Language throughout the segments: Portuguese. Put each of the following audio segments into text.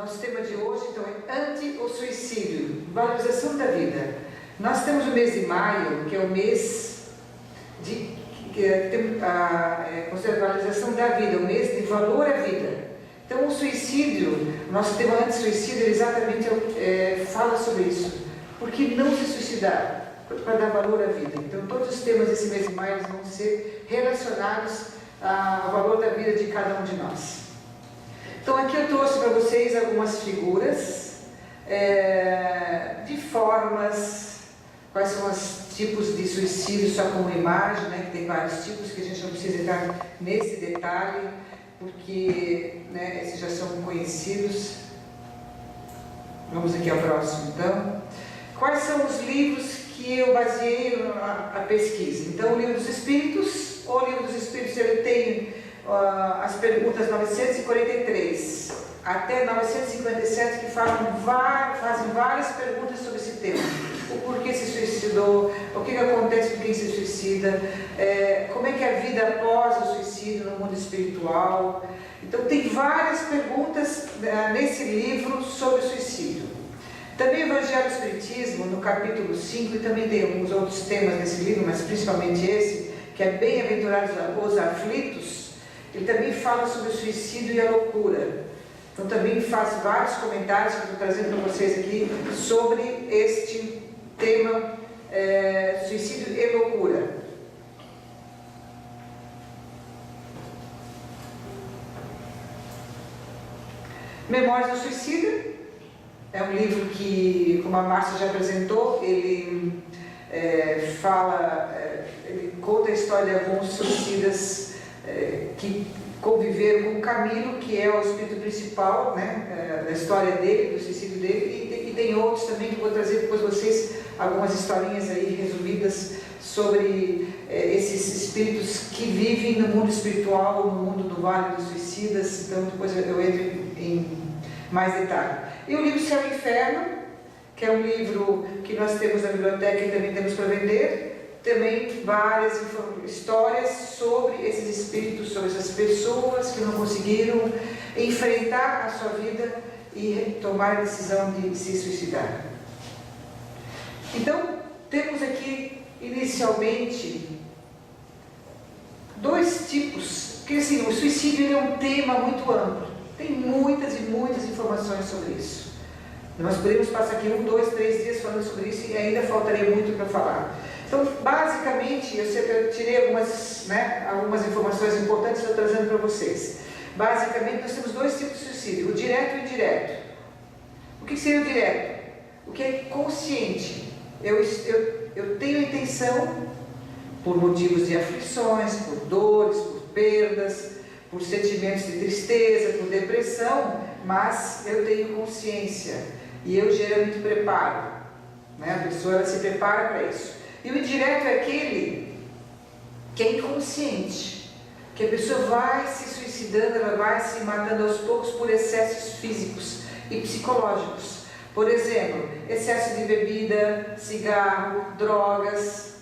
Nosso tema de hoje, então, é anti o suicídio, valorização da vida. Nós temos o mês de maio, que é o mês de considerado valorização da vida, o mês de valor à vida. Então, o suicídio, nosso tema anti-suicídio, exatamente fala sobre isso. Por que não se suicidar? Para dar valor à vida. Então, todos os temas desse mês de maio vão ser relacionados ao valor da vida de cada um de nós. Então, aqui eu trouxe para vocês algumas figuras de formas, quais são os tipos de suicídio, só como imagem, né, que tem vários tipos, que a gente não precisa entrar nesse detalhe, porque esses já são conhecidos. Vamos aqui ao próximo, então. Quais são os livros que eu baseei a pesquisa? Então, o Livro dos Espíritos, o Livro dos Espíritos, ele tem as perguntas 943 até 957, que fazem várias perguntas sobre esse tema. O porquê se suicidou, o que acontece com quem se suicida, como é que é a vida após o suicídio no mundo espiritual. Então, tem várias perguntas nesse livro sobre o suicídio. Também o Evangelho do Espiritismo, no capítulo 5, e também tem alguns outros temas nesse livro, mas principalmente esse, que é Bem-aventurados os aflitos. Ele também fala sobre o suicídio e a loucura. Então também faz vários comentários que eu estou trazendo para vocês aqui sobre este tema, suicídio e loucura. Memórias do Suicida é um livro que, como a Márcia já apresentou, ele ele conta a história de alguns suicidas que conviveram com o Camilo, que é o espírito principal, da história dele, do suicídio dele, e tem outros também que vou trazer depois vocês, algumas historinhas aí resumidas sobre esses espíritos que vivem no mundo espiritual, no mundo do Vale dos Suicidas. Então depois eu entro em mais detalhe. E o livro Céu e Inferno, que é um livro que nós temos na biblioteca e também temos para vender. Também várias histórias sobre esses espíritos, sobre essas pessoas que não conseguiram enfrentar a sua vida e tomar a decisão de se suicidar. Então, temos aqui inicialmente dois tipos, porque assim, o suicídio é um tema muito amplo, tem muitas e muitas informações sobre isso. Nós poderíamos passar aqui 1, 2, 3 dias falando sobre isso e ainda faltaria muito para falar. Então, basicamente, eu tirei algumas informações importantes que eu estou trazendo para vocês. Basicamente, nós temos dois tipos de suicídio, o direto e o indireto. O que seria o direto? O que é consciente. Eu tenho a intenção, por motivos de aflições, por dores, por perdas, por sentimentos de tristeza, por depressão, mas eu tenho consciência e eu geralmente preparo. A pessoa ela se prepara para isso. E o indireto é aquele que é inconsciente, que a pessoa vai se suicidando, ela vai se matando aos poucos por excessos físicos e psicológicos. Por exemplo, excesso de bebida, cigarro, drogas.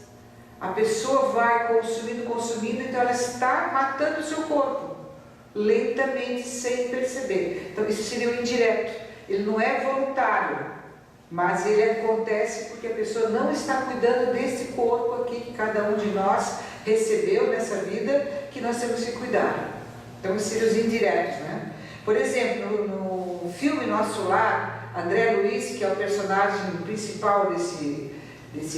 A pessoa vai consumindo, então ela está matando o seu corpo, lentamente, sem perceber. Então isso seria o indireto. Ele não é voluntário, mas ele acontece porque a pessoa não está cuidando desse corpo aqui que cada um de nós recebeu nessa vida, que nós temos que cuidar. Então, esses seriam os indiretos, Por exemplo, no filme Nosso Lar, André Luiz, que é o personagem principal desse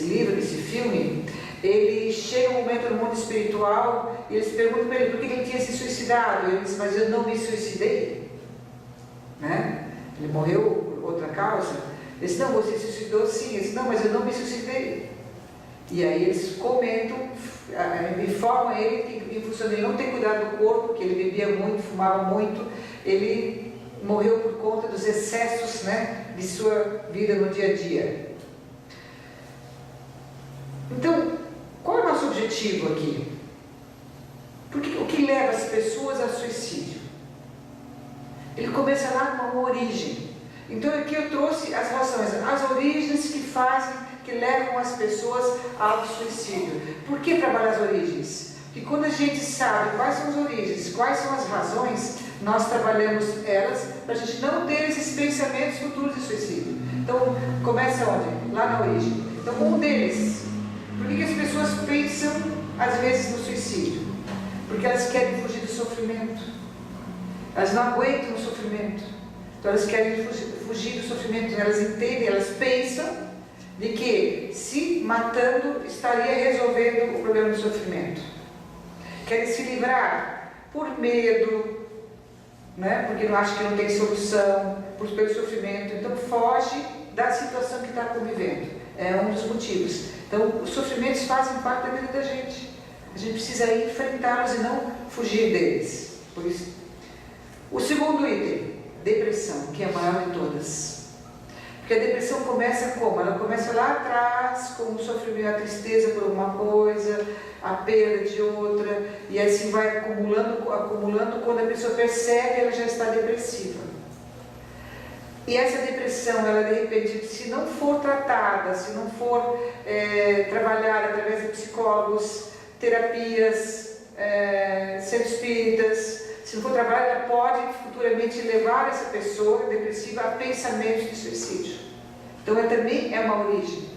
livro, desse filme, ele chega um momento no mundo espiritual e eles perguntam para ele por que ele tinha se suicidado. Ele diz, mas eu não me suicidei. Ele morreu por outra causa. Ele disse, não, você se suicidou sim. Ele disse, não, mas eu não me suicidei. E aí eles comentam, informam ele que em função de ele não ter cuidado do corpo, que ele bebia muito, fumava muito, ele morreu por conta dos excessos de sua vida no dia a dia. Então, qual é o nosso objetivo aqui? Porque o que leva as pessoas ao suicídio? Ele começa lá com uma origem. Então aqui eu trouxe as razões, as origens que levam as pessoas ao suicídio. Por que trabalhar as origens? Porque quando a gente sabe quais são as origens, quais são as razões, nós trabalhamos elas para a gente não ter esses pensamentos futuros de suicídio. Então, começa onde? Lá na origem. Então, um deles, por que as pessoas pensam, às vezes, no suicídio? Porque elas querem fugir do sofrimento. Elas não aguentam o sofrimento. Então, elas querem fugir do sofrimento. Elas entendem, elas pensam de que, se matando, estaria resolvendo o problema do sofrimento. Querem se livrar por medo, né? Porque não acha que não tem solução, pelo sofrimento. Então, foge da situação que está convivendo. É um dos motivos. Então, os sofrimentos fazem parte da vida da gente. A gente precisa enfrentá-los e não fugir deles. Por isso. O segundo item, depressão, que é a maior de todas. Porque a depressão começa como? Ela começa lá atrás, com o sofrimento, a tristeza por uma coisa, a perda de outra, e assim vai acumulando, quando a pessoa percebe, ela já está depressiva. E essa depressão, ela de repente, se não for tratada, se não for trabalhada através de psicólogos, terapias, centros espíritas, se não for trabalhada, ela pode futuramente levar essa pessoa depressiva a pensamentos de suicídio. Então, também é uma origem.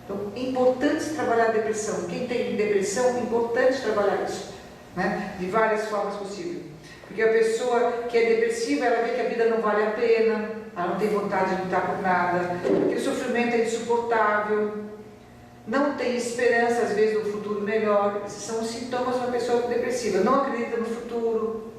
Então, é importante trabalhar a depressão. Quem tem depressão, é importante trabalhar isso, né? De várias formas possíveis. Porque a pessoa que é depressiva, ela vê que a vida não vale a pena, ela não tem vontade de lutar por nada, que o sofrimento é insuportável, não tem esperança, às vezes, do futuro melhor. Esses são os sintomas de uma pessoa depressiva. Não acredita no futuro.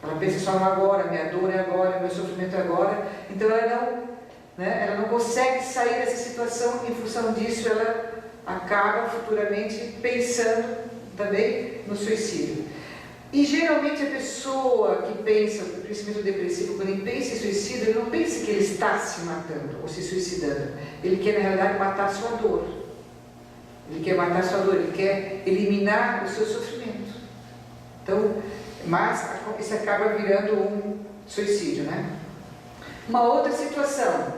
Ela pensa só no agora, minha dor é agora, meu sofrimento é agora. Então ela não consegue sair dessa situação. Em função disso, ela acaba futuramente pensando também no suicídio. E geralmente a pessoa que pensa, principalmente o depressivo, quando ele pensa em suicídio, ele não pensa que ele está se matando ou se suicidando. Ele quer, na realidade, matar a sua dor. Ele quer matar a sua dor, ele quer eliminar o seu sofrimento. Então, mas isso acaba virando um suicídio, né? Uma outra situação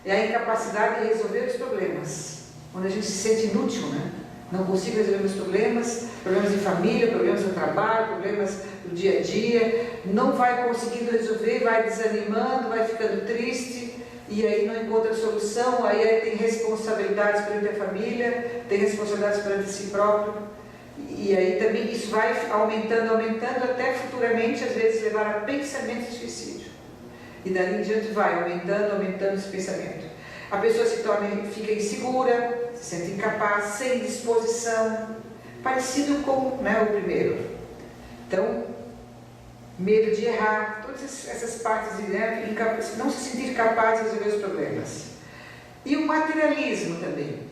é a incapacidade de resolver os problemas, quando a gente se sente inútil, né? Não consigo resolver os problemas de família, problemas no trabalho, problemas do dia a dia, não vai conseguindo resolver, vai desanimando, vai ficando triste, e aí não encontra solução, aí tem responsabilidades perante a família, tem responsabilidades perante si próprio. E aí também isso vai aumentando, até futuramente, às vezes, levar a pensamentos de suicídio. E dali em diante vai aumentando esse pensamento. A pessoa fica insegura, se sente incapaz, sem disposição, parecido com, né, o primeiro. Então, medo de errar, todas essas partes de, né, não se sentir capaz de resolver os problemas. E o materialismo também.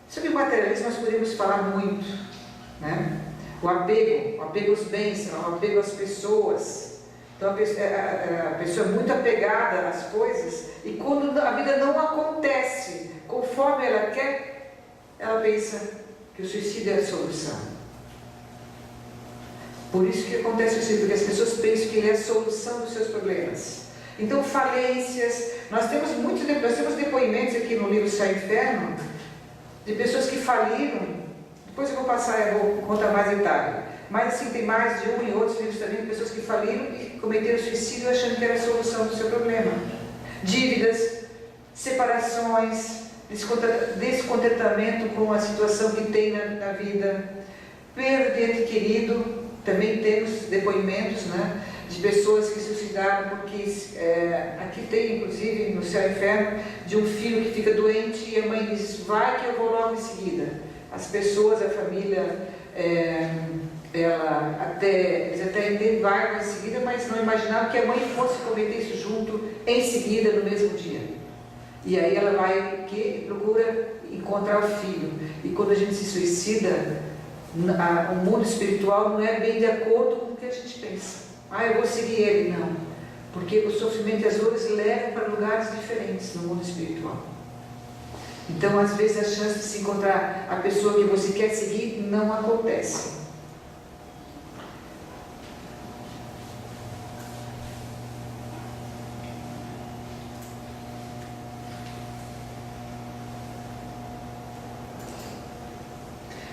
Sobre o materialismo nós podemos falar muito, né? O apego aos bens, o apego às pessoas. Então a pessoa é muito apegada às coisas, e quando a vida não acontece conforme ela quer, ela pensa que o suicídio é a solução. Por isso que acontece o suicídio, porque as pessoas pensam que ele é a solução dos seus problemas. Então, falências, nós temos depoimentos aqui no livro Céu e Inferno, de pessoas que faliram. Depois eu vou contar mais detalhe. Mas assim, tem mais de um e outros livros também, de pessoas que faliram e cometeram suicídio achando que era a solução do seu problema. Dívidas, separações, descontentamento com a situação que tem na vida, perda de ente querido. Também temos depoimentos, né, de pessoas que se suicidaram porque, aqui tem inclusive no Céu e Inferno, de um filho que fica doente e a mãe diz, vai que eu vou logo em seguida. As pessoas, a família, eles até entendem, vai logo em seguida, mas não imaginavam que a mãe fosse cometer isso junto, em seguida, no mesmo dia. E aí ela vai, procura encontrar o filho. E quando a gente se suicida, o mundo espiritual não é bem de acordo com o que a gente pensa. Eu vou seguir ele. Não. Porque o sofrimento e as dores levam para lugares diferentes no mundo espiritual. Então, às vezes, a chance de se encontrar a pessoa que você quer seguir não acontece.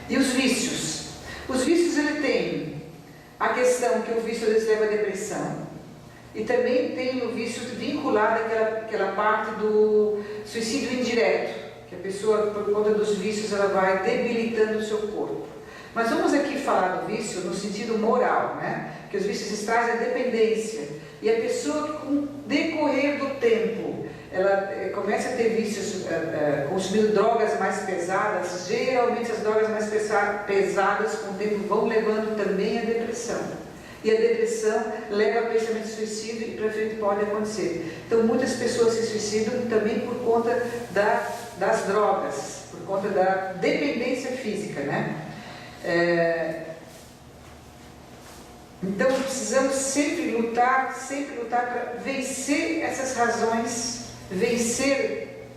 E os vícios? Os vícios, ele tem A questão que o vício às vezes leva à depressão. E também tem o vício vinculado àquela parte do suicídio indireto, que a pessoa, por conta dos vícios, ela vai debilitando o seu corpo. Mas vamos aqui falar do vício no sentido moral, né? Que os vícios trazem a dependência. E a pessoa que, com o decorrer do tempo, ela começa a ter vícios, consumindo drogas mais pesadas, geralmente as drogas mais pesadas com o tempo vão levando também à depressão. E a depressão leva a pensamento de suicídio e para frente pode acontecer. Então muitas pessoas se suicidam também por conta das drogas, por conta da dependência física, né? Então precisamos sempre lutar para vencer essas razões, vencer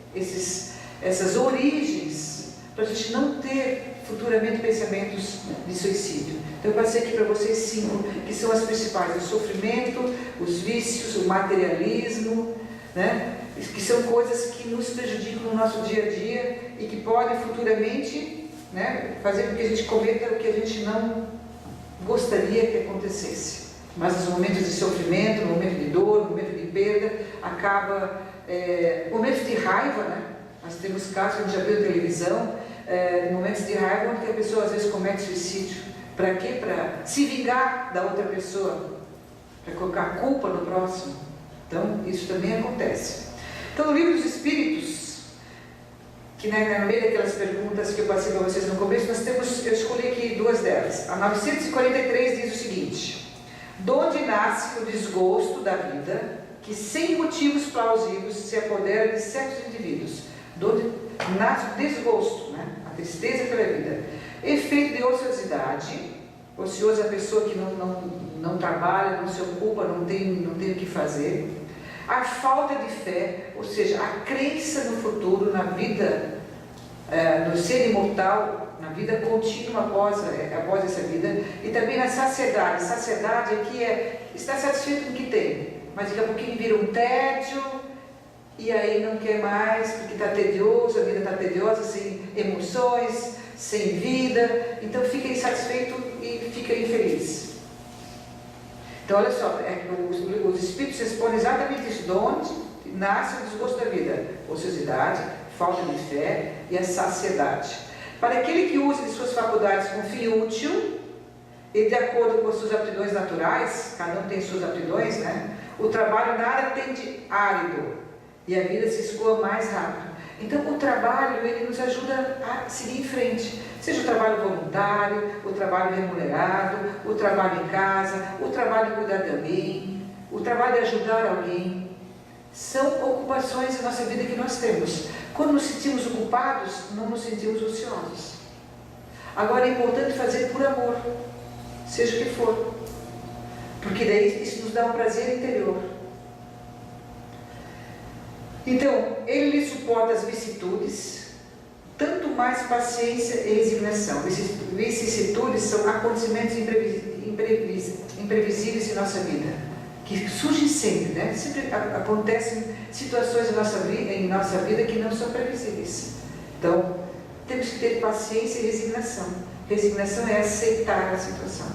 essas origens, para a gente não ter futuramente pensamentos de suicídio. Então eu passei aqui para vocês 5, que são as principais: o sofrimento, os vícios, o materialismo, né? Que são coisas que nos prejudicam no nosso dia a dia e que podem futuramente, né, fazer com que a gente cometa o que a gente não gostaria que acontecesse. Mas nos momentos de sofrimento, no momento de dor, no momento de perda, acaba momentos de raiva, né? Nós temos casos que a gente já viu na televisão, momentos de raiva onde a pessoa às vezes comete suicídio. Para quê? Para se vingar da outra pessoa, para colocar a culpa no próximo. Então isso também acontece. Então no livro dos Espíritos, que no meio daquelas perguntas que eu passei para vocês no começo, eu escolhi aqui 2 delas. A 943 diz o seguinte: donde nasce o desgosto da vida, que sem motivos plausíveis se apodera de certos indivíduos. Donde nasce o desgosto, né? A tristeza pela vida. Efeito de ociosidade, ociosa a pessoa que não trabalha, não se ocupa, não tem o que fazer. A falta de fé, ou seja, a crença no futuro, na vida, no ser imortal, na vida contínua após essa vida. E também na saciedade. Saciedade aqui estar satisfeito com o que tem, mas daqui a pouquinho vira um tédio, e aí não quer mais, porque está tedioso, a vida está tediosa, sem emoções, sem vida, então fica insatisfeito e fica infeliz. Então olha só, os Espíritos respondem exatamente isso: de onde nasce o desgosto da vida? Ociosidade, falta de fé e a saciedade. Para aquele que usa de suas faculdades com fim útil e de acordo com as suas aptidões naturais, cada um tem suas aptidões, né? O trabalho nada tem de árido e a vida se escoa mais rápido. Então o trabalho, ele nos ajuda a seguir em frente, seja o trabalho voluntário, o trabalho remunerado, o trabalho em casa, o trabalho de cuidar de alguém, o trabalho de ajudar alguém. São ocupações da nossa vida que nós temos. Quando nos sentimos ocupados, não nos sentimos ociosos. Agora é importante fazer por amor, seja o que for, porque daí isso nos dá um prazer interior. Então, ele lhe suporta as vicissitudes, tanto mais paciência e resignação. Vicissitudes são acontecimentos imprevisíveis em nossa vida, que surgem sempre, né? Sempre acontecem situações em nossa vida que não são previsíveis. Então, temos que ter paciência e resignação. Resignação é aceitar a situação.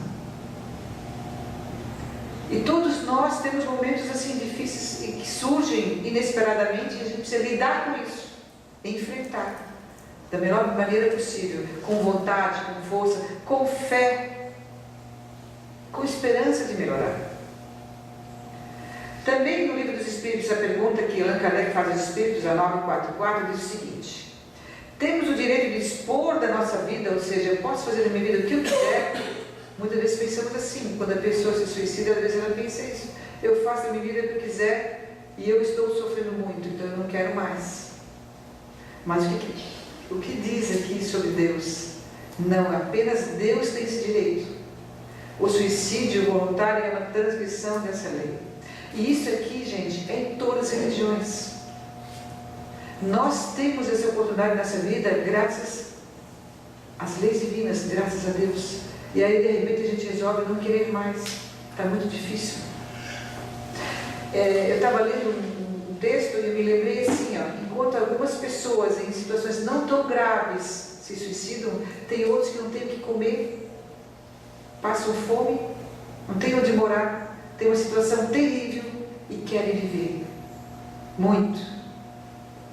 E todos nós temos momentos assim difíceis e que surgem inesperadamente, e a gente precisa lidar com isso, enfrentar da melhor maneira possível, com vontade, com força, com fé, com esperança de melhorar. Também no Livro dos Espíritos, a pergunta que Allan Kardec faz aos Espíritos, a 944, diz o seguinte: temos o direito de dispor da nossa vida, ou seja, eu posso fazer na minha vida o que eu quiser? Muitas vezes pensamos assim, quando a pessoa se suicida, às vezes ela pensa isso: eu faço na minha vida o que eu quiser e eu estou sofrendo muito, então eu não quero mais. Mas o que diz aqui sobre Deus? Não, apenas Deus tem esse direito. O suicídio voluntário é uma transgressão dessa lei. E isso aqui, gente, é em todas as religiões. Nós temos essa oportunidade nessa vida graças às leis divinas, graças a Deus. E aí, de repente, a gente resolve não querer mais. Está muito difícil. Eu estava lendo um texto e me lembrei assim, enquanto algumas pessoas em situações não tão graves se suicidam, tem outros que não têm o que comer, passam fome não tem onde morar, tem uma situação terrível e querem viver muito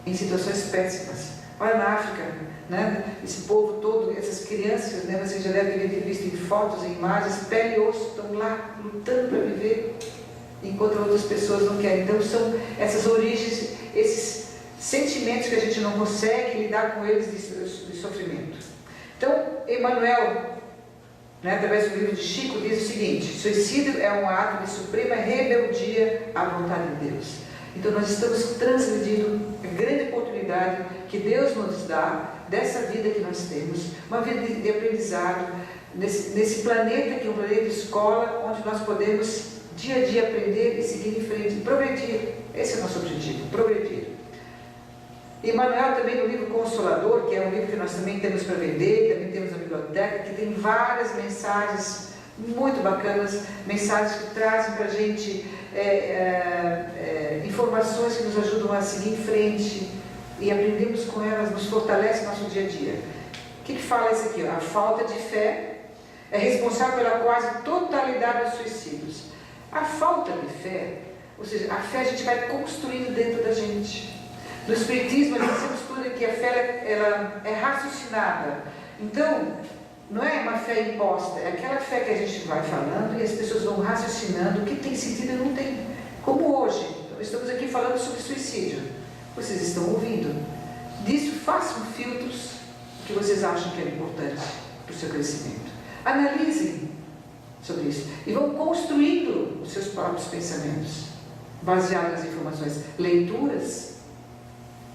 em situações péssimas. Olha na África, né? Esse povo todo, essas crianças, né? Você já deve ter visto em fotos, em imagens, pele e osso, estão lá lutando para viver, enquanto outras pessoas não querem. Então são essas origens, esses sentimentos que a gente não consegue lidar com eles de sofrimento. Então, Emmanuel, né, através do livro de Chico, diz o seguinte: suicídio é um ato de suprema rebeldia à vontade de Deus. Então nós estamos transgredindo a grande oportunidade que Deus nos dá, dessa vida que nós temos, uma vida de aprendizado, nesse planeta que é um planeta de escola, onde nós podemos dia a dia aprender e seguir em frente, e progredir. Esse é o nosso objetivo, progredir. Emmanuel também no livro Consolador, que é um livro que nós também temos para vender, também temos na biblioteca, que tem várias mensagens muito bacanas, mensagens que trazem para a gente informações que nos ajudam a seguir em frente, e aprendemos com elas, nos fortalece no nosso dia a dia. O que fala isso aqui? A falta de fé é responsável pela quase totalidade dos suicídios. A falta de fé, ou seja, a fé a gente vai construindo dentro da gente. No Espiritismo, nós dizemos que a fé ela é raciocinada. Então, não é uma fé imposta, é aquela fé que a gente vai falando e as pessoas vão raciocinando o que tem sentido e não tem. Como hoje, estamos aqui falando sobre suicídio. Vocês estão ouvindo. Disso, façam filtros que vocês acham que é importante para o seu crescimento. Analisem sobre isso e vão construindo os seus próprios pensamentos, baseados nas informações, leituras,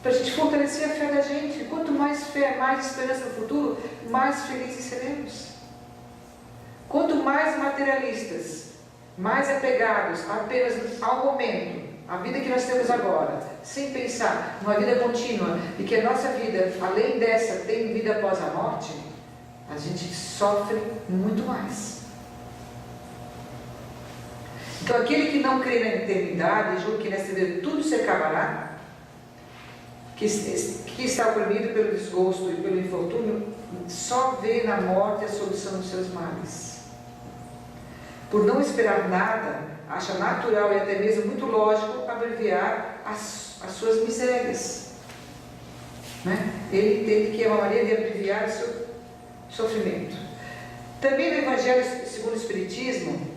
para a gente fortalecer a fé da gente. Quanto mais fé, mais esperança no futuro, mais felizes seremos. Quanto mais materialistas, mais apegados apenas ao momento, a vida que nós temos agora, sem pensar numa vida contínua e que a nossa vida, além dessa, tem vida após a morte, a gente sofre muito mais. Então, aquele que não crê na eternidade, julga que nessa vida tudo se acabará, que está oprimido pelo desgosto e pelo infortúnio, só vê na morte a solução dos seus males. Por não esperar nada, acha natural e até mesmo muito lógico abreviar as suas misérias. Né? Ele entende que é uma maneira de abreviar o seu sofrimento. Também no Evangelho segundo o Espiritismo,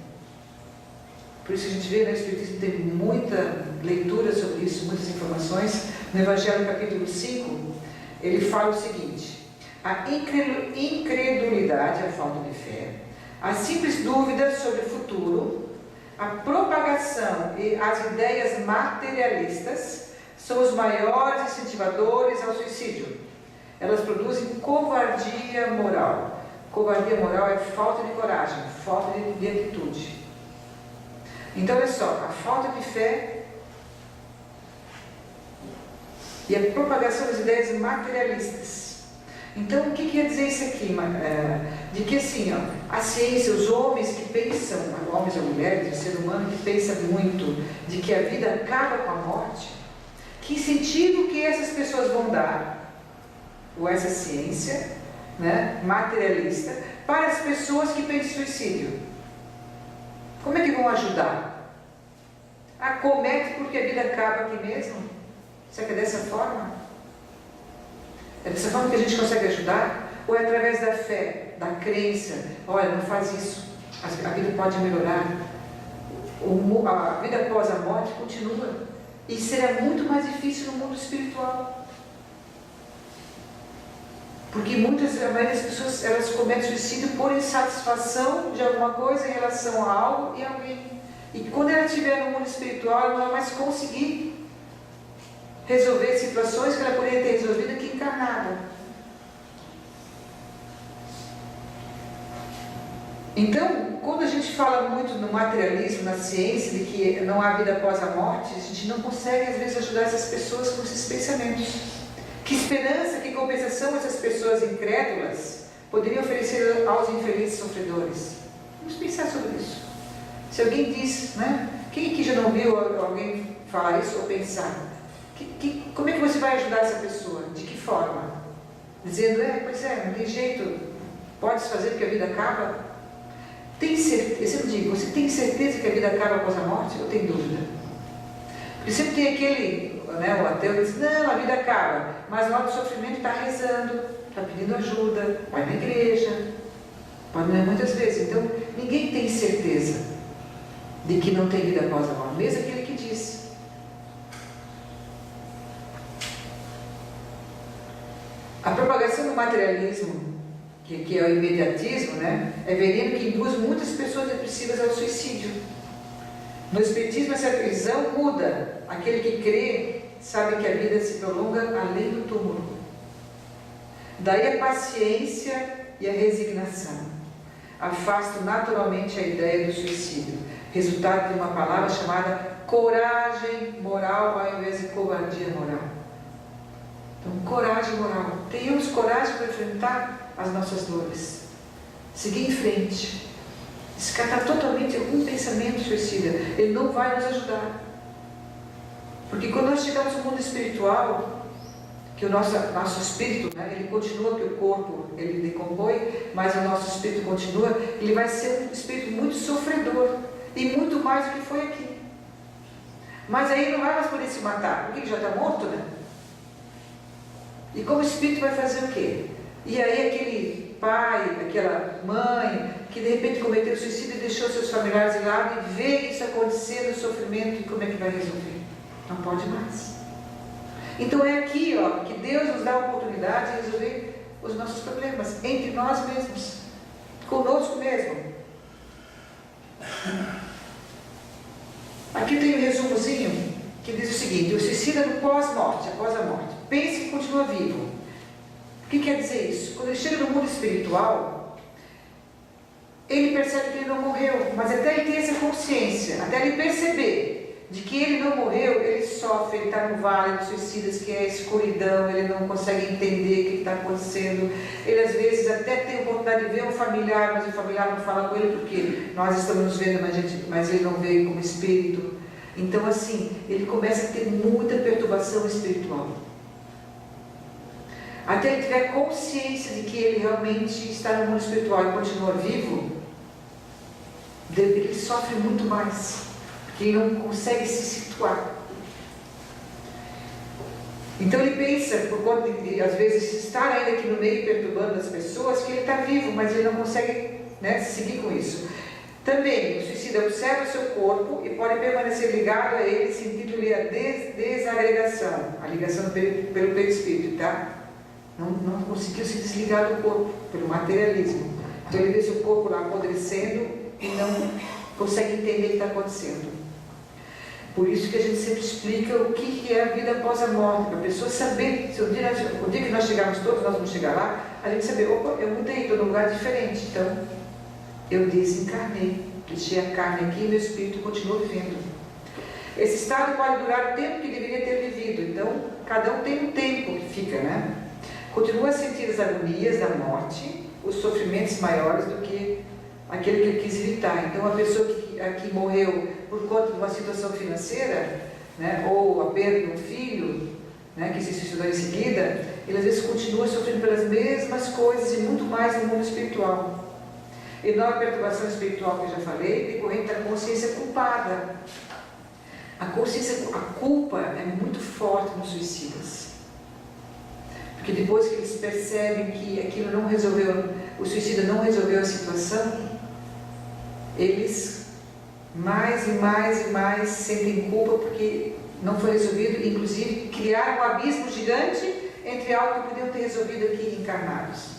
por isso a gente vê, no Espiritismo tem muita leitura sobre isso, muitas informações. No Evangelho capítulo 5, ele fala o seguinte: a incredulidade, a falta de fé, a simples dúvida sobre o futuro, a propagação e as ideias materialistas são os maiores incentivadores ao suicídio. Elas produzem covardia moral. Covardia moral é falta de coragem, falta de atitude. Então, olha só, a falta de fé e a propagação das ideias materialistas. Então, o que quer dizer isso aqui? De que assim, a ciência, os homens que pensam, homens ou mulheres, o ser humano que pensa muito de que a vida acaba com a morte, que incentivo que essas pessoas vão dar, ou essa ciência, né, materialista, para as pessoas que pensam em suicídio? Como é que vão ajudar? Acomete porque a vida acaba aqui mesmo? Será que é dessa forma? É dessa forma que a gente consegue ajudar? Ou é através da fé, da crença? Olha, não faz isso, a vida pode melhorar. A vida após a morte continua. E será muito mais difícil no mundo espiritual. Porque a maioria das pessoas, elas cometem suicídio por insatisfação de alguma coisa em relação a algo e a alguém. E quando ela estiver no mundo espiritual, ela não vai mais conseguir resolver situações que ela poderia ter resolvido aqui encarnada. Então, quando a gente fala muito no materialismo, na ciência, de que não há vida após a morte, a gente não consegue, às vezes, ajudar essas pessoas com esses pensamentos. Que esperança, que compensação essas pessoas incrédulas poderiam oferecer aos infelizes sofredores? Vamos pensar sobre isso. Se alguém diz, né? Quem aqui já não viu alguém falar isso ou pensar? Como é que você vai ajudar essa pessoa? De que forma? Dizendo, pois é, não tem jeito, pode fazer porque a vida acaba? Tem certeza, eu sempre digo, você tem certeza que a vida acaba após a morte ou tem dúvida? Porque sempre tem aquele, né, o ateu que diz, não, a vida acaba, mas na hora do sofrimento está rezando, está pedindo ajuda, vai na igreja, pode não é muitas vezes. Então, ninguém tem certeza de que não tem vida após a morte, mesmo aquele que diz. A propagação do materialismo, que é o imediatismo, né, é veneno que induz muitas pessoas depressivas ao suicídio. No Espiritismo, essa visão muda. Aquele que crê sabe que a vida se prolonga além do túmulo. Daí a paciência e a resignação afastam naturalmente a ideia do suicídio, resultado de uma palavra chamada coragem moral ao invés de covardia moral. Então, coragem moral. Tenhamos coragem para enfrentar as nossas dores. Seguir em frente. Descartar totalmente algum pensamento suicida. Ele não vai nos ajudar. Porque quando nós chegamos ao mundo espiritual, que o nosso espírito, né, ele continua, que o corpo ele decompõe, mas o nosso espírito continua, ele vai ser um espírito muito sofredor. E muito mais do que foi aqui. Mas aí não vai mais poder se matar, porque ele já está morto, né? E como espírito vai fazer o quê? E aí aquele pai, aquela mãe, que de repente cometeu suicídio e deixou seus familiares de lado e vê isso acontecendo, o sofrimento, e como é que vai resolver? Não pode mais. Então é aqui, ó, que Deus nos dá a oportunidade de resolver os nossos problemas, entre nós mesmos, conosco mesmo. Aqui tem um resumozinho que diz o seguinte: o suicida no pós-morte, após a morte, pensa que continua vivo. O que quer dizer isso? Quando ele chega no mundo espiritual, ele percebe que ele não morreu, mas até ele ter essa consciência, até ele perceber de que ele não morreu, ele sofre, ele está no vale dos suicidas, que é a escuridão, ele não consegue entender o que está acontecendo. Ele às vezes até tem a oportunidade de ver um familiar, mas o familiar não fala com ele porque nós estamos nos vendo, mas ele não vê como espírito. Então assim, ele começa a ter muita perturbação espiritual. Até ele tiver consciência de que ele realmente está no mundo espiritual e continua vivo, ele sofre muito mais, porque ele não consegue se situar. Então ele pensa, por conta de às vezes estar ainda aqui no meio perturbando as pessoas, que ele está vivo, mas ele não consegue, né, seguir com isso. Também o suicida observa o seu corpo e pode permanecer ligado a ele, sentindo-lhe a desagregação, a ligação pelo perispírito, tá? Não conseguiu se desligar do corpo, pelo materialismo. Então ele vê seu corpo lá apodrecendo e não consegue entender o que está acontecendo. Por isso que a gente sempre explica o que é a vida após a morte, para a pessoa saber, se o dia que nós chegarmos todos, nós vamos chegar lá, a gente saber, opa, eu mudei, estou num lugar diferente, então eu desencarnei, deixei a carne aqui e meu espírito continua vivendo. Esse estado pode durar o tempo que deveria ter vivido, então cada um tem um tempo que fica, né? Continua a sentir as agonias da morte, os sofrimentos maiores do que aquele que ele quis evitar. Então, a pessoa que morreu por conta de uma situação financeira, né, ou a perda de um filho, né, que se suicidou em seguida, ele às vezes continua sofrendo pelas mesmas coisas e muito mais no mundo espiritual. Enorme perturbação espiritual que eu já falei, decorrente da consciência culpada. A culpa é muito forte nos suicidas. Porque depois que eles percebem que aquilo não resolveu, o suicida não resolveu a situação, eles mais e mais e mais sentem culpa porque não foi resolvido, inclusive criaram um abismo gigante entre algo que podiam ter resolvido aqui encarnados.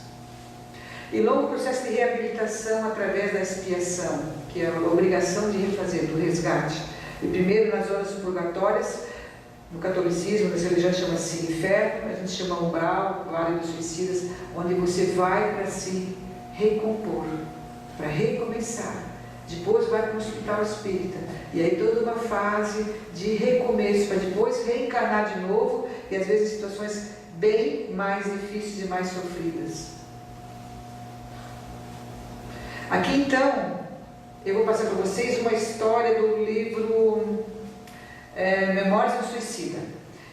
E longo processo de reabilitação através da expiação, que é a obrigação de refazer, do resgate. E primeiro nas zonas purgatórias. No catolicismo, nas religiões chama-se inferno, a gente chama umbral, vale dos suicidas, onde você vai para se recompor, para recomeçar. Depois vai para o hospital espírita. E aí toda uma fase de recomeço, para depois reencarnar de novo, e às vezes em situações bem mais difíceis e mais sofridas. Aqui então, eu vou passar para vocês uma história do livro Memórias do Suicida.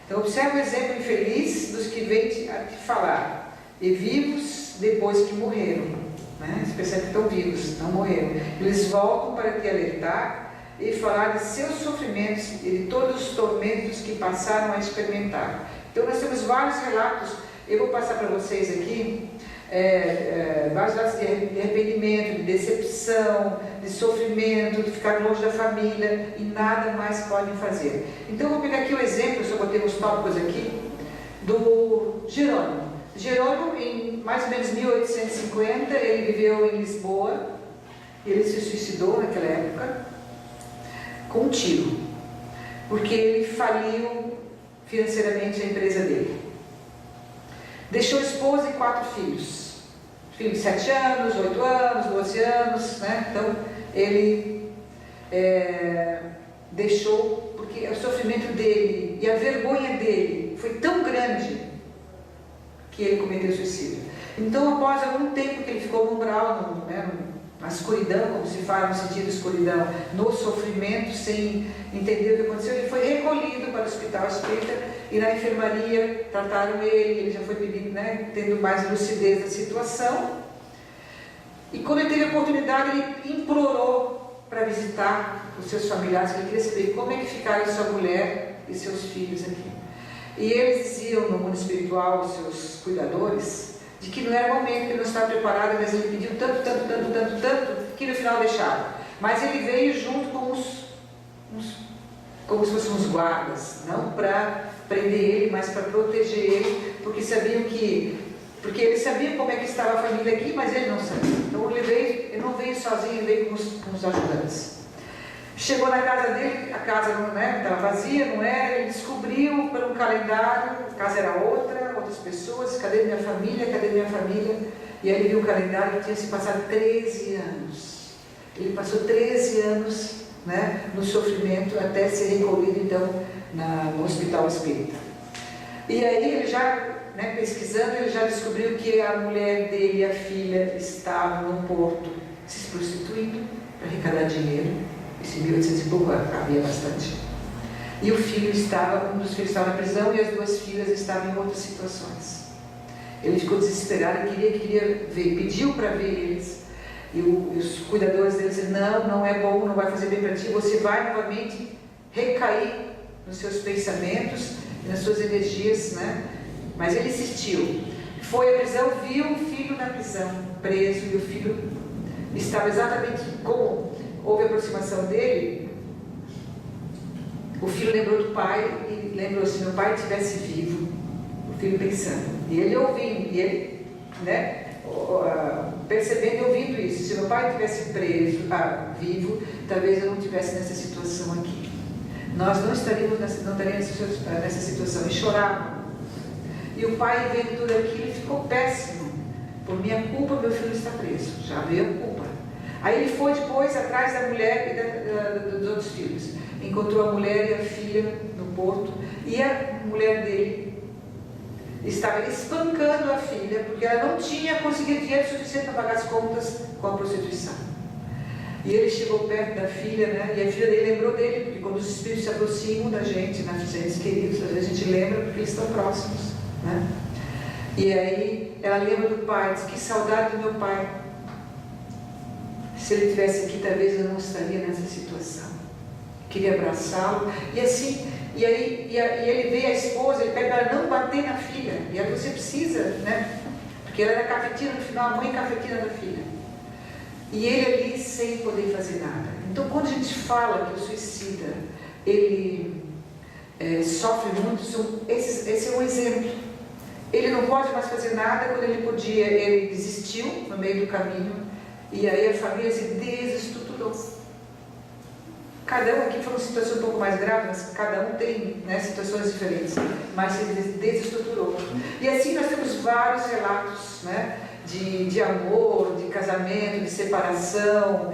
Então observe o exemplo infeliz dos que vêm a te falar, e vivos depois que morreram. né? Eles percebem que estão vivos, não morreram. Eles voltam para te alertar e falar de seus sofrimentos e de todos os tormentos que passaram a experimentar. Então nós temos vários relatos, eu vou passar para vocês aqui, vários relatos de arrependimento, de decepção, de sofrimento, de ficar longe da família e nada mais podem fazer. Então eu vou pegar aqui o exemplo, eu só botei uns tópicos aqui, do Jerônimo. Jerônimo, em mais ou menos 1850, ele viveu em Lisboa, ele se suicidou naquela época, com um tiro, porque ele faliu financeiramente a empresa dele. Deixou esposa e 4 filhos. Filho de 7 anos, 8 anos, 12 anos, né? Então, ele deixou, porque o sofrimento dele e a vergonha dele foi tão grande que ele cometeu suicídio. Então, após algum tempo que ele ficou no umbral, na escuridão, como se fala no sentido de escuridão, no sofrimento, sem entender o que aconteceu, ele foi recolhido para o hospital espírita e na enfermaria trataram ele já foi pedido, né, tendo mais lucidez da situação. E quando ele teve a oportunidade, ele implorou para visitar os seus familiares, ele queria saber como é que ficaram sua mulher e seus filhos aqui. E eles diziam no mundo espiritual, os seus cuidadores, de que não era o momento, que ele não estava preparado, mas ele pediu tanto, que no final deixaram. Mas ele veio junto com como se fossem uns guardas, não para prender ele, mas para proteger ele, porque eles sabiam como é que estava a família aqui, mas ele não sabia. Então ele não veio sozinho, ele veio com os ajudantes. Chegou na casa dele, a casa estava vazia, não era, ele descobriu por um calendário, a casa era outras pessoas, cadê minha família? E aí ele viu o calendário que tinha se passado 13 anos. Ele passou 13 anos, né, no sofrimento até ser recolhido então no hospital espírita. E aí ele já, pesquisando, ele já descobriu que a mulher dele e a filha estavam no porto se prostituindo para arrecadar dinheiro. Esse 1800 e pouco havia bastante. E o filho um dos filhos estava na prisão e as 2 filhas estavam em outras situações. Ele ficou desesperado, queria ver, pediu para ver eles. E os cuidadores deles disseram, não é bom, não vai fazer bem para ti, você vai novamente recair nos seus pensamentos, nas suas energias, né? Mas ele insistiu. Foi à prisão, viu o filho na prisão, preso, e o filho estava exatamente como houve a aproximação dele. O filho lembrou do pai e lembrou, se meu pai estivesse vivo, o filho pensando, e ele ouvindo, e ele, percebendo e ouvindo isso, se meu pai estivesse vivo, talvez eu não estivesse nessa situação aqui. Nós não estaríamos nessa situação. E chorava. E o pai, vendo tudo aquilo, ficou péssimo. Por minha culpa, meu filho está preso. Já veio a culpa. Aí ele foi depois atrás da mulher e dos outros filhos. Encontrou a mulher e a filha no porto. E a mulher dele estava espancando a filha, porque ela não tinha conseguido dinheiro suficiente para pagar as contas com a prostituição. E ele chegou perto da filha, né? E a filha dele lembrou dele, porque quando os espíritos se aproximam da gente, nossos entes queridos, às vezes a gente lembra porque eles estão próximos, né? E aí ela lembra do pai, diz, que saudade do meu pai. Se ele estivesse aqui, talvez eu não estaria nessa situação. Queria abraçá-lo. E assim, e ele vê a esposa, ele pede para ela não bater na filha. E ela, você precisa, né? Porque ela era cafetina no final, a mãe cafetina da filha. E ele ali sem poder fazer nada. Então, quando a gente fala que o suicida, ele sofre muito, esse é um exemplo. Ele não pode mais fazer nada, quando ele podia, ele desistiu no meio do caminho, e aí a família se desestruturou. Cada um aqui foi uma situação um pouco mais grave, mas cada um tem, né, situações diferentes, mas se desestruturou. E assim nós temos vários relatos, né, de amor, de casamento, de separação,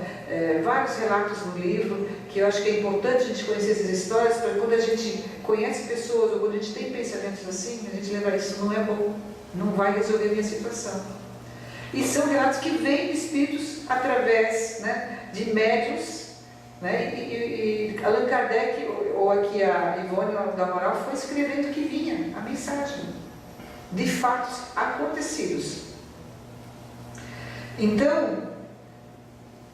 vários relatos no livro, que eu acho que é importante a gente conhecer essas histórias, para quando a gente conhece pessoas, ou quando a gente tem pensamentos assim, a gente lembra, isso não é bom, não vai resolver a minha situação. E são relatos que vêm de espíritos através, né, de médiuns, né, e Allan Kardec, ou aqui a Ivone da Moral, foi escrevendo o que vinha, a mensagem, de fatos acontecidos. Então,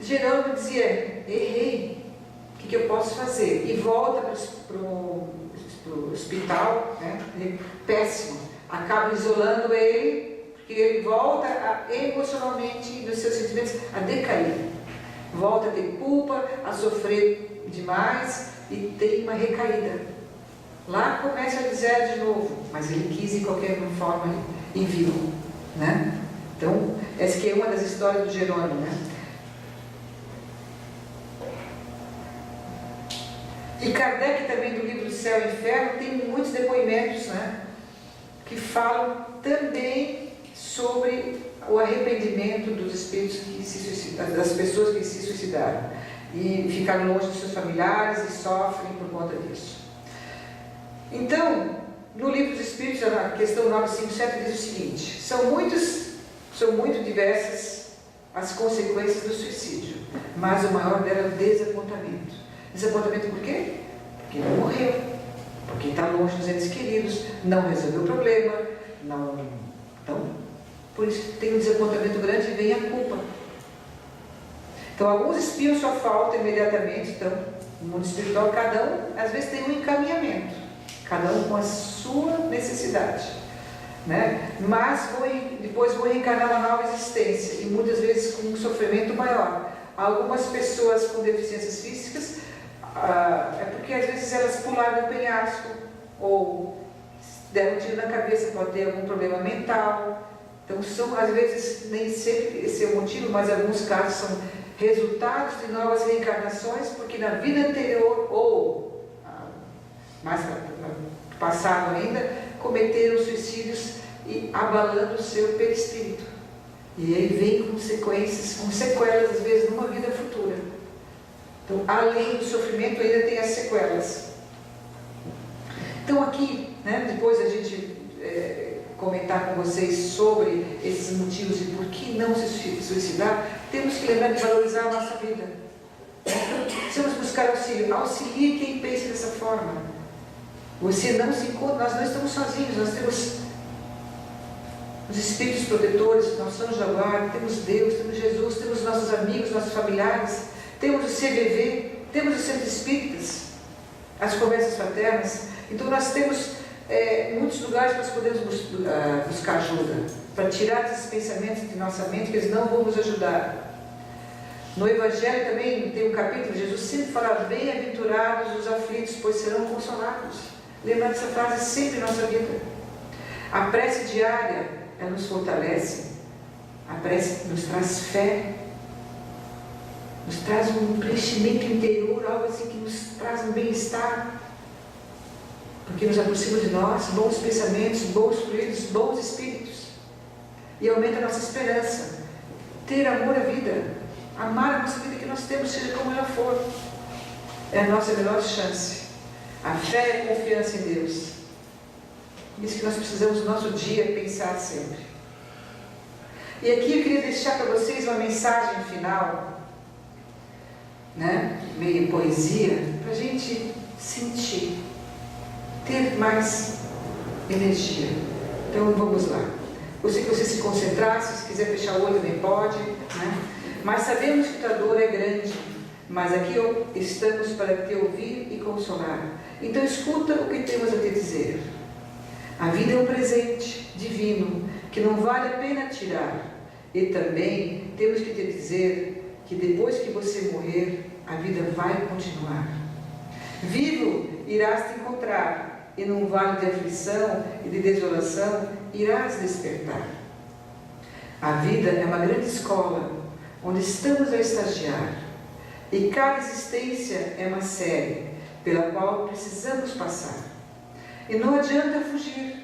Jerônimo dizia, errei, o que eu posso fazer? E volta para o hospital, né? Péssimo, acaba isolando ele, porque ele volta emocionalmente, nos seus sentimentos, a decair, volta a ter culpa, a sofrer demais e tem uma recaída. Lá começa a dizer de novo, mas ele quis de qualquer forma e viu, né? Então, essa que é uma das histórias do Jerônimo, né? E Kardec também, do livro Céu e Inferno, tem muitos depoimentos, né, que falam também sobre o arrependimento dos espíritos que se suicidaram, das pessoas que se suicidaram e ficaram longe dos seus familiares e sofrem por conta disso. Então, no livro dos Espíritos, na questão 957, diz o seguinte: são muito diversas as consequências do suicídio, mas o maior dela é o desapontamento. Desapontamento por quê? Porque não morreu, porque está longe dos entes queridos, não resolveu o problema, então, por isso tem um desapontamento grande e vem a culpa. Então, alguns espiam sua falta imediatamente. Então, no mundo espiritual, cada um, às vezes, tem um encaminhamento, cada um com a sua necessidade, né? Mas depois vou reencarnar uma nova existência, e muitas vezes com um sofrimento maior. Algumas pessoas com deficiências físicas, é porque às vezes elas pularam do penhasco, ou deram um tiro na cabeça, pode ter algum problema mental. Então, às vezes, nem sempre esse é o motivo, mas em alguns casos são resultados de novas reencarnações, porque na vida anterior, ou mais passado ainda, cometeram suicídios e abalando o seu perispírito. E aí vem consequências, com sequelas, às vezes, numa vida futura. Então, além do sofrimento, ainda tem as sequelas. Então, aqui, né, depois a gente comentar com vocês sobre esses motivos e por que não se suicidar, temos que lembrar de valorizar a nossa vida. Precisamos buscar auxílio. Auxilie quem pensa dessa forma. Você não se encontra, nós não estamos sozinhos, nós temos os espíritos protetores, nós somos da guarda, temos Deus, temos Jesus, temos nossos amigos, nossos familiares, temos o CVV, temos os centros espíritas, as conversas fraternas. Então nós temos muitos lugares que nós podemos buscar ajuda, para tirar esses pensamentos de nossa mente, que eles não vão nos ajudar. No Evangelho também tem um capítulo, Jesus sempre fala, bem-aventurados os aflitos, pois serão consolados. Lembra dessa frase sempre em nossa vida. A prece diária, ela nos fortalece, a prece nos traz fé, nos traz um preenchimento interior, algo assim que nos traz um bem-estar, porque nos aproxima de nós, bons pensamentos, bons fluidos, bons espíritos, e aumenta a nossa esperança, ter amor à vida, amar a nossa vida que nós temos, seja como ela for, é a nossa melhor chance. A fé é a confiança em Deus. Isso que nós precisamos no nosso dia pensar sempre. E aqui eu queria deixar para vocês uma mensagem final, né? Meio poesia, para a gente sentir, ter mais energia. Então vamos lá. Gostaria que você se concentrasse, se quiser fechar o olho também pode, né? Mas sabemos que a dor é grande, mas aqui estamos para te ouvir e consolar. Então escuta o que temos a te dizer. A vida é um presente divino que não vale a pena tirar. E também temos que te dizer que depois que você morrer, a vida vai continuar. Vivo irás te encontrar, e num vale de aflição e de desolação irás despertar. A vida é uma grande escola, onde estamos a estagiar, e cada existência é uma série pela qual precisamos passar. E não adianta fugir,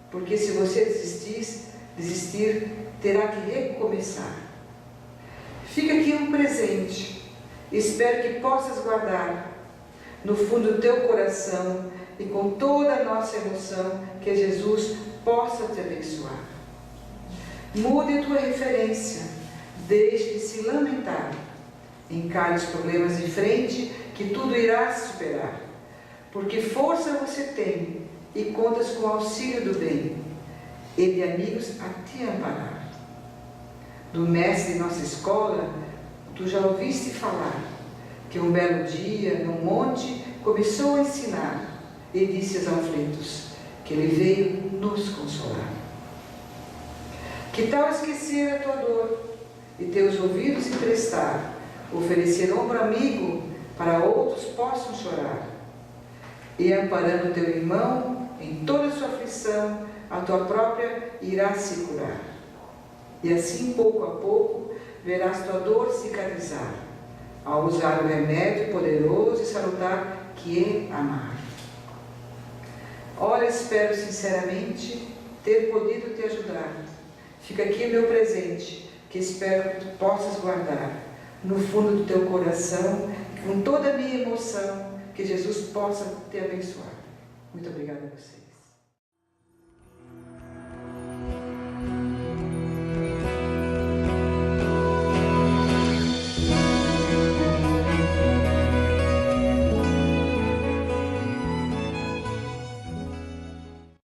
porque se você desistir, terá que recomeçar. Fica aqui um presente, espero que possas guardar no fundo do teu coração e com toda a nossa emoção, que Jesus possa te abençoar. Mude a tua referência, deixe de se lamentar, encare os problemas de frente, que tudo irá superar, porque força você tem e contas com o auxílio do bem e de amigos a te amparar. do mestre de nossa escola, tu já ouviste falar, que um belo dia, num monte, começou a ensinar, e disse aos aflitos, que ele veio nos consolar. Que tal esquecer a tua dor, e teus ouvidos emprestar, oferecer ombro amigo, para outros possam chorar, e amparando teu irmão, em toda a sua aflição, a tua própria irá se curar. E assim, pouco a pouco, verás tua dor cicatrizar, ao usar o remédio poderoso e salutar que é amar. Ora, espero sinceramente ter podido te ajudar. Fica aqui meu presente, que espero que tu possas guardar no fundo do teu coração, com toda a minha emoção, que Jesus possa te abençoar. Muito obrigada a você.